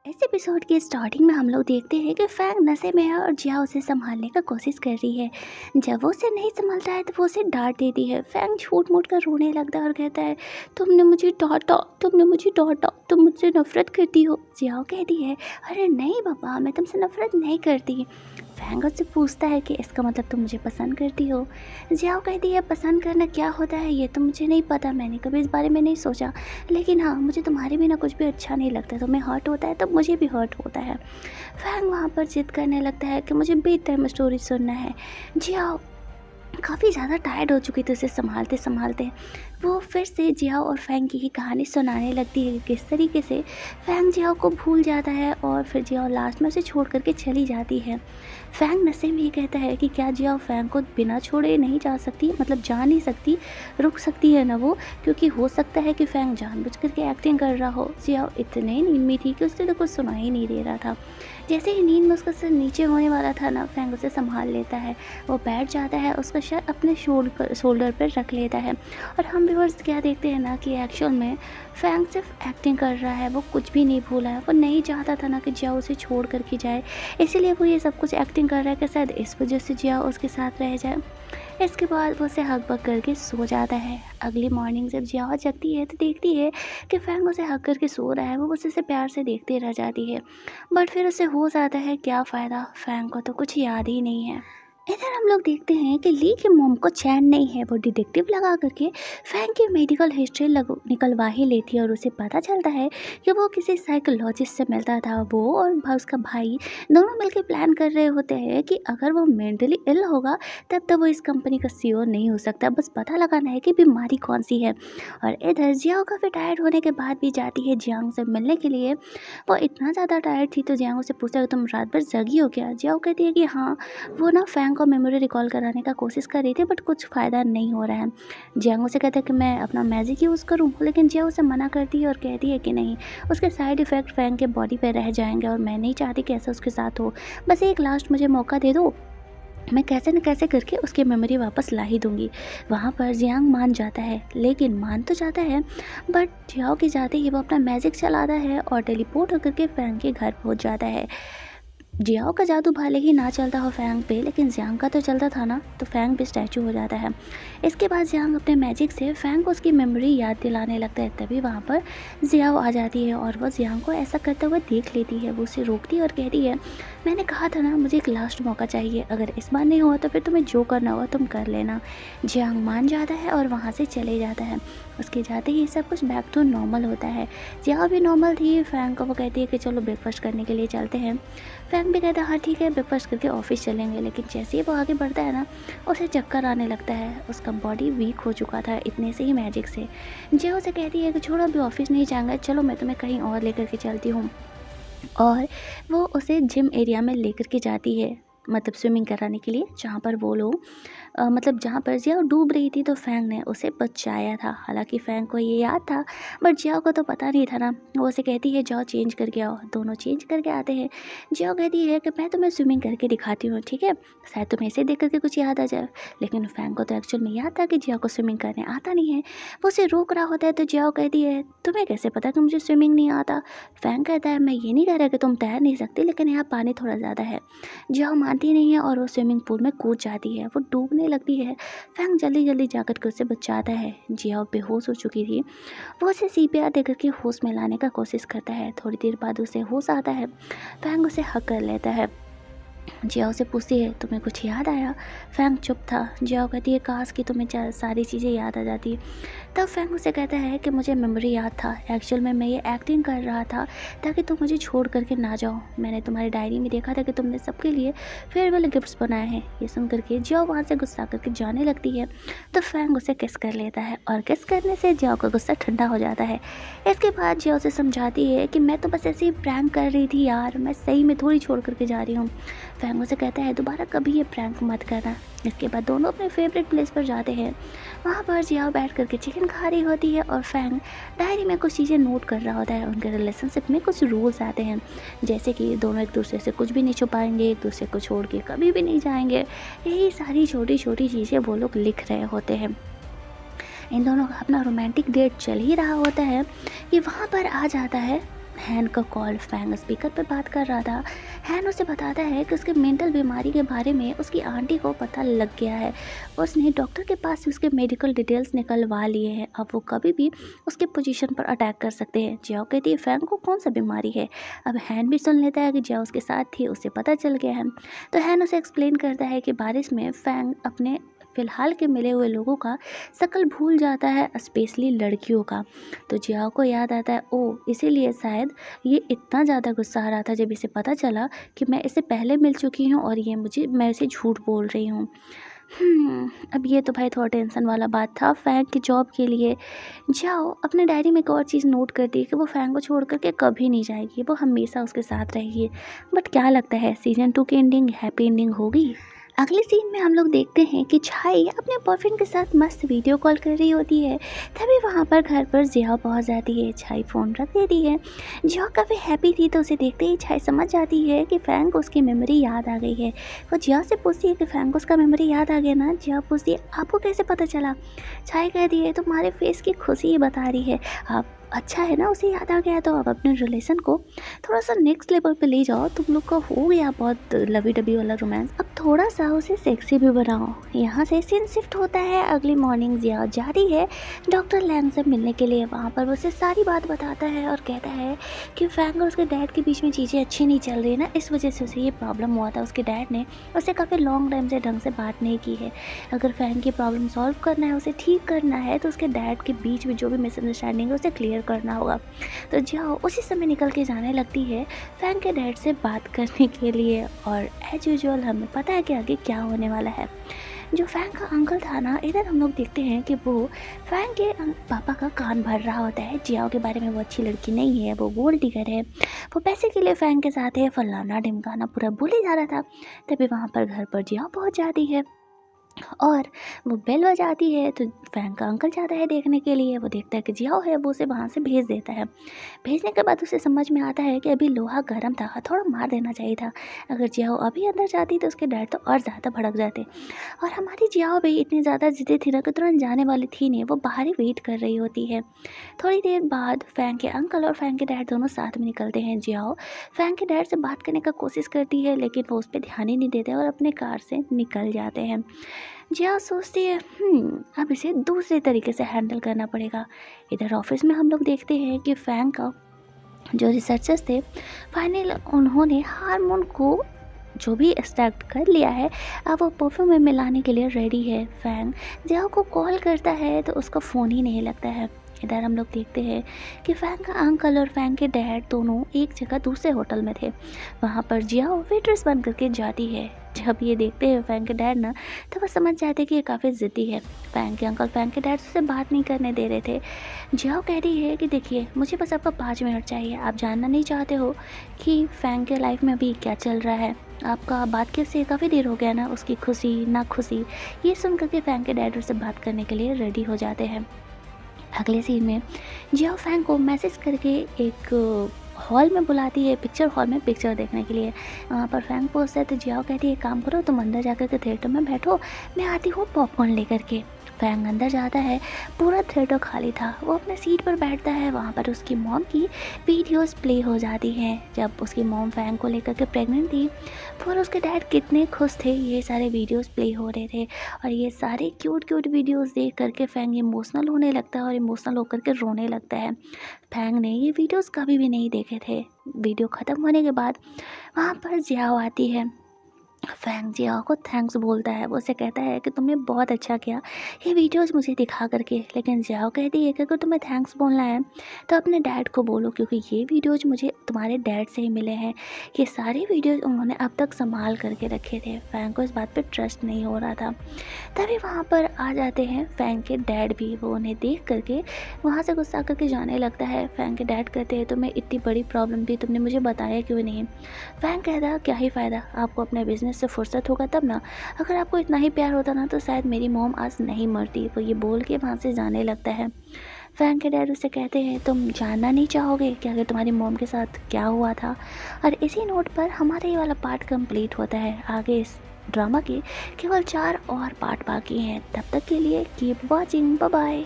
इस एपिसोड के स्टार्टिंग में हम लोग देखते हैं कि फैंग नशे में है और जिया उसे संभालने का कोशिश कर रही है। जब वो उसे नहीं संभलता है तो वो उसे डांट देती है। फैंग झूठ मूठ कर रोने लगता है और कहता है, तुमने मुझे डांटा, तुम मुझसे नफरत करती हो। जियाओ कहती है, अरे नहीं पापा, मैं तुमसे नफरत नहीं करती। फैंग उससे पूछता है कि इसका मतलब तुम मुझे पसंद करती हो। जियाओ कहती है, पसंद करना क्या होता है ये तो मुझे नहीं पता, मैंने कभी इस बारे में नहीं सोचा, लेकिन हाँ, मुझे तुम्हारे बिना कुछ भी अच्छा नहीं लगता। तुम्हें हर्ट होता है तो मुझे भी हर्ट होता है। फैंग वहाँ पर जिद करने लगता है कि मुझे बेड टाइम स्टोरी सुनना है। जियाओ काफ़ी ज़्यादा टायर्ड हो चुकी थी उसे संभालते संभालते। वो फिर से जियाओ और फैंग की ही कहानी सुनाने लगती है कि किस तरीके से फैंग जियाओ को भूल जाता है और फिर जियाओ लास्ट में उसे छोड़ करके चली जाती है। फैंग नशे में ये कहता है कि क्या जियाओ फैंग को बिना छोड़े नहीं जा सकती, मतलब जा नहीं सकती, रुक सकती है ना वो, क्योंकि हो सकता है कि फैंग जानबूझ करके एक्टिंग कर रहा हो। जियाओ इतने नींद में थी कि उससे तो कुछ सुनाई ही नहीं दे रहा था। जैसे ही नींद में उसका सिर नीचे होने वाला था ना, फैंग उसे संभाल लेता है। वो बैठ जाता है, उसका सर अपने शोल्डर पर रख लेता है। और हम व्यूअर्स क्या देखते हैं ना कि एक्चुअल में फैंग सिर्फ एक्टिंग कर रहा है, वो कुछ भी नहीं भूला है। वो नहीं चाहता था ना कि जिया उसे छोड़ कर के जाए, इसीलिए वो ये सब कुछ एक्टिंग कर रहा है कि शायद इस वजह से जिया उसके साथ रह जाए। इसके बाद वो उसे हक बक करके सो जाता है। अगली मॉर्निंग जब जिया जगती है तो देखती है कि फैंग उसे हक करके सो रहा है। वो बस उसे प्यार से देखते रह जाती है, बट फिर उसे हो जाता है क्या फ़ायदा, फैंग को तो कुछ याद ही नहीं है। इधर हम लोग देखते हैं कि ली की मॉम को चैन नहीं है। वो डिटेक्टिव लगा करके फैंग की मेडिकल हिस्ट्री निकलवा ही लेती है और उसे पता चलता है कि वो किसी साइकोलॉजिस्ट से मिलता था। वो और उसका भाई दोनों मिलकर प्लान कर रहे होते हैं कि अगर वो मेंटली इल होगा तब तक वो इस कंपनी का सीईओ नहीं हो सकता। बस पता लगाना है कि बीमारी कौन सी है। और इधर जियाओ काफ़ी टायर्ड होने के बाद भी जाती है जियांग से मिलने के लिए। वो इतना ज़्यादा टायर्ड थी तो जियांग से पूछता है, तुम रात भर जगी हो क्या? जियाओ कहती है कि हाँ। वो ना फैंग को मेमोरी रिकॉल कराने का कोशिश कर रही थी, बट कुछ फ़ायदा नहीं हो रहा है। जियांग उसे कहता है कि मैं अपना मैजिक यूज़ करूं, लेकिन जिया उसे मना करती है और कहती है कि नहीं, उसके साइड इफ़ेक्ट फैंग के बॉडी पे रह जाएंगे और मैं नहीं चाहती कि ऐसा उसके साथ हो। बस एक लास्ट मुझे मौका दे दो, मैं कैसे न कैसे करके उसकी मेमोरी वापस ला ही दूंगी। वहाँ पर जियांग मान जाता है, लेकिन मान तो जाता है बट जियाओ के जाते ही वो अपना मैजिक चलाता है और टेलीपोर्ट होकर के फैंग के घर पहुँच जाता है। जियाओ का जादू भले ही ना चलता हो फैंग पे, लेकिन जियांग का तो चलता था ना, तो फैंग पे स्टैचू हो जाता है। इसके बाद जियांग अपने मैजिक से फैंग को उसकी मेमोरी याद दिलाने लगता है। तभी वहाँ पर जियाओ आ जाती है और वह जियांग को ऐसा करते हुए देख लेती है। वो उसे रोकती है और कहती है, मैंने कहा था ना, मुझे एक लास्ट मौका चाहिए, अगर इस बार नहीं हुआ तो फिर तुम्हें जो करना होगा तुम कर लेना। जियांग मान जाता है और वहाँ से चले जाता है। उसके जाते ही सब कुछ बैक टू नॉर्मल होता है। जियाओ भी नॉर्मल थी। फैंग को वो कहती है कि चलो ब्रेकफास्ट करने के लिए चलते हैं। फैंग भी कहता है हाँ ठीक है, ब्रेकफास्ट करके ऑफिस चलेंगे। लेकिन जैसे ही वो आगे बढ़ता है ना, उसे चक्कर आने लगता है। उसका बॉडी वीक हो चुका था इतने से ही मैजिक से। जिया उसे कहती है कि छोड़ो, अभी ऑफिस नहीं जाएंगे, चलो मैं तुम्हें कहीं और लेकर के चलती हूँ। और वो उसे जिम एरिया में लेकर के जाती है, मतलब स्विमिंग कराने के लिए, जहाँ पर वो लोग मतलब जहाँ पर जिया डूब रही थी तो फैंग ने उसे बचाया था। हालांकि फैंग को ये याद था, बट जिया को तो पता नहीं था ना। वो उसे कहती है जाओ चेंज करके आओ। दोनों चेंज करके आते हैं। जिया कहती है कि मैं तुम्हें स्विमिंग करके दिखाती हूँ, ठीक है, शायद तुम्हें इसे देख करके कुछ याद आ जाए। लेकिन फैंग को तो एक्चुअल में याद था कि जिया को स्विमिंग करने आता नहीं है। वो उसे रोक रहा होता है तो जिया कहती है, तुम्हें कैसे पता कि मुझे स्विमिंग नहीं आता? फैंग कहता है, मैं ये नहीं कह रहा कि तुम तैर नहीं सकती, लेकिन यहाँ पानी थोड़ा ज़्यादा है। जिया मानती नहीं है और वो स्विमिंग पूल में कूद जाती है। वो डूबने लगती है। फैंग जल्दी जल्दी जाकर के उसे बचाता है। जिया बेहोश हो चुकी थी। वो उसे सीपीआर देकर के होश में लाने का कोशिश करता है। थोड़ी देर बाद उसे होश आता है। फैंग उसे हक कर लेता है। जियाओ से पूछती है, तुम्हें कुछ याद आया? फैंग चुप था। जियाओ कहती है, काश कि तुम्हें सारी चीज़ें याद आ जाती। तब फैंग उसे कहता है कि मुझे मेमोरी याद था, एक्चुअल में मैं ये एक्टिंग कर रहा था ताकि तुम मुझे छोड़ करके ना जाओ। मैंने तुम्हारी डायरी में देखा था कि तुमने सबके लिए फेयरवेल गिफ्ट्स बनाए हैं। ये सुन करके जियाओ वहाँ से गुस्सा करके जाने लगती है तो फैंग उसे किस कर लेता है और किस करने से जियाओ का गुस्सा ठंडा हो जाता है। इसके बाद जियाओ से समझाती है कि मैं तो बस ऐसे ही प्रैंक कर रही थी यार, मैं सही में थोड़ी छोड़ करके जा रही हूँ। फैंग उसे कहता है, दोबारा कभी ये प्रैंक मत करना। इसके बाद दोनों अपने फेवरेट प्लेस पर जाते हैं। वहाँ पर जियाओ बैठ करके चिकन खा रही होती है और फैंग डायरी में कुछ चीज़ें नोट कर रहा होता है। उनके रिलेशनशिप में कुछ रूल्स आते हैं, जैसे कि दोनों एक दूसरे से कुछ भी नहीं छुपाएंगे, एक दूसरे को छोड़ के कभी भी नहीं जाएंगे। यही सारी छोटी छोटी चीज़ें वो लोग लिख रहे होते हैं। इन दोनों का अपना रोमांटिक डेट चल ही रहा होता है कि वहाँ पर आ जाता है हैन का कॉल फैंग स्पीकर पे बात कर रहा था। हैन उसे बताता है कि उसके मेंटल बीमारी के बारे में उसकी आंटी को पता लग गया है। उसने डॉक्टर के पास से उसके मेडिकल डिटेल्स निकलवा लिए हैं। अब वो कभी भी उसके पोजीशन पर अटैक कर सकते हैं। जियाओ कहती है फैंग को कौन सा बीमारी है। अब हैन भी सुन लेता है कि जियाओ उसके साथ थी, उसे पता चल गया है। तो हैन उसे एक्सप्लेन करता है कि बारिश में फैंग अपने फ़िलहाल के मिले हुए लोगों का शक्ल भूल जाता है, स्पेशली लड़कियों का। तो जियाओ को याद आता है, ओह इसीलिए शायद ये इतना ज़्यादा गुस्सा आ रहा था जब इसे पता चला कि मैं इससे पहले मिल चुकी हूँ और मैं इसे झूठ बोल रही हूँ। अब ये तो भाई थोड़ा टेंशन वाला बात था फैंग की जॉब के लिए। जाओ अपने डायरी में एक और चीज़ नोट कर दी कि वो फैंग को छोड़ कर के कभी नहीं जाएगी, वो हमेशा उसके साथ रहेगी। बट क्या लगता है सीज़न 2 की एंडिंग हैप्पी एंडिंग होगी? अगले सीन में हम लोग देखते हैं कि छाई अपने बॉयफ्रेंड के साथ मस्त वीडियो कॉल कर रही होती है। तभी वहाँ पर घर पर जिया पहुँच जाती है। छाई फ़ोन रख देती है। जिया काफ़ी हैप्पी थी तो उसे देखते ही छाई समझ जाती है कि फैंग को उसकी मेमोरी याद आ गई है। वो जिया से पूछती है कि फैंग को उसका मेमोरी याद आ गया ना। जिया पूछती है आपको कैसे पता चला। छाई कहती है तुम्हारे फेस की खुशी ही बता रही है। आप अच्छा है ना उसे याद आ गया, तो अब अपने रिलेशन को थोड़ा सा नेक्स्ट लेवल पे ले जाओ। तुम लोग का हो गया बहुत लवी डबी वाला रोमांस, अब थोड़ा सा उसे सेक्सी भी बनाओ। यहाँ से सीन शिफ्ट होता है। अगली मॉर्निंग जिया जा रही है डॉक्टर लैंग से मिलने के लिए। वहाँ पर वो उसे सारी बात बताता है और कहता है कि फैंग और उसके डैड के बीच में चीज़ें अच्छी नहीं चल रही ना, इस वजह से उसे ये प्रॉब्लम हुआ था। उसके डैड ने उसे काफ़ी लॉन्ग टाइम से ढंग से बात नहीं की है। अगर फैंग की प्रॉब्लम सॉल्व करना है, उसे ठीक करना है, तो उसके डैड के बीच में जो भी मिसअंडरस्टैंडिंग है उसे क्लियर करना होगा। तो जाओ उसी समय निकल के जाने लगती है फैंग के डैड से बात करने के लिए। और एज यूजुअल हमें पता है कि आगे क्या होने वाला है। जो फैंग का अंकल था ना, इधर हम लोग देखते हैं कि वो फैंग के पापा का कान भर रहा होता है। जियाओ के बारे में वो अच्छी लड़की नहीं है, वो गोल्ड डिगर है, वो पैसे के लिए फैंग के साथ है, फलाना ढिमकाना पूरा बोले जा रहा था। तभी वहाँ पर घर पर जियाओ पहुँच जाती है और वो बेल बजाती है। तो फैंग का अंकल जाता है देखने के लिए। वो देखता है कि जियाओ है, वो उसे वहाँ से भेज देता है। भेजने के बाद उसे समझ में आता है कि अभी लोहा गर्म था, थोड़ा मार देना चाहिए था। अगर जियाओ अभी अंदर जाती तो उसके डैड तो और ज़्यादा भड़क जाते। और हमारी जियाओ भी इतनी ज़्यादा ज़िद्दी थी ना कि तुरंत जाने वाली थी नहीं, वो बाहर ही वेट कर रही होती है। थोड़ी देर बाद फैंग के अंकल और फैंग के डैड दोनों साथ में निकलते हैं। जियाओ फैंग के डैड से बात करने का कोशिश करती है लेकिन वो उस पर ध्यान ही नहीं देते और अपने कार से निकल जाते हैं। जिया सोचती है अब इसे दूसरे तरीके से हैंडल करना पड़ेगा। इधर ऑफिस में हम लोग देखते हैं कि फैंग का जो रिसर्चर्स थे फाइनल उन्होंने हार्मोन को जो भी एक्सट्रैक्ट कर लिया है, अब वो परफ्यूम में मिलाने के लिए रेडी है। फैंग जिया को कॉल करता है तो उसका फ़ोन ही नहीं लगता है। इधर हम लोग देखते हैं कि फैंग का अंकल और फैंग के डैड दोनों एक जगह दूसरे होटल में थे। वहाँ पर जिया वेट्रेस बन करके जाती है। जब ये देखते हैं फैंग के डैड ना, तो वो समझ जाते हैं कि ये काफ़ी ज़िद्दी है। फैंग के अंकल फैंग के डैड से बात नहीं करने दे रहे थे। जिया कह रही है कि देखिए मुझे बस आपका 5 मिनट चाहिए, आप जानना नहीं चाहते हो कि फैंग के लाइफ में अभी क्या चल रहा है। आपका बात के से काफ़ी देर हो गया ना, उसकी खुशी ना खुशी। ये सुन करके फैंग के डैड उससे बात करने के लिए रेडी हो जाते हैं। अगले सीन में जिया फैंग को मैसेज करके एक हॉल में बुलाती है, पिक्चर हॉल में पिक्चर देखने के लिए। वहाँ पर फैंग पहुँचता है तो जिया कहती है एक काम करो, तुम अंदर जाकर के थिएटर में बैठो, मैं आती हूँ पॉपकॉर्न लेकर के। फैंग अंदर जाता है, पूरा थिएटर खाली था। वो अपने सीट पर बैठता है। वहाँ पर उसकी मॉम की वीडियोस प्ले हो जाती हैं। जब उसकी मॉम फैंग को लेकर के प्रेग्नेंट थी, फिर उसके डैड कितने खुश थे, ये सारे वीडियोस प्ले हो रहे थे। और ये सारे क्यूट क्यूट वीडियोस देख करके फैंग इमोशनल होने लगता है और इमोशनल होकर के रोने लगता है। फैंग ने ये वीडियोस कभी भी नहीं देखे थे। वीडियो ख़त्म होने के बाद वहाँ पर जियाओ आती है। फैंग जियाओ को थैंक्स बोलता है। वो उसे कहता है कि तुमने बहुत अच्छा किया ये वीडियोस मुझे दिखा करके। लेकिन जियाओ कहती है कि अगर तुम्हें थैंक्स बोलना है तो अपने डैड को बोलो, क्योंकि ये वीडियोस मुझे तुम्हारे डैड से ही मिले हैं। ये सारे वीडियोस उन्होंने अब तक संभाल करके रखे थे। फैंग को इस बात पे ट्रस्ट नहीं हो रहा था। तभी वहाँ पर आ जाते हैं फैंग के डैड भी। वो उन्हें देख करके वहाँ से गुस्सा करके जाने लगता है। फैंग के डैड कहते हैं तुम्हें इतनी बड़ी प्रॉब्लम थी, तुमने मुझे बताया क्यों नहीं। फैंग कहता क्या ही फ़ायदा, आपको अपने बिजनेस से फुर्सत होगा तब ना। अगर आपको इतना ही प्यार होता ना तो शायद मेरी मॉम आज नहीं मरती। वो ये बोल के वहाँ से जाने लगता है। फैंग के डैड उससे कहते हैं तुम जानना नहीं चाहोगे कि अगर तुम्हारी मॉम के साथ क्या हुआ था। और इसी नोट पर हमारा ये वाला पार्ट कंप्लीट होता है। आगे इस ड्रामा के केवल 4 और पार्ट बाकी हैं। तब तक के लिए कीप वॉचिंग, बाय बाय।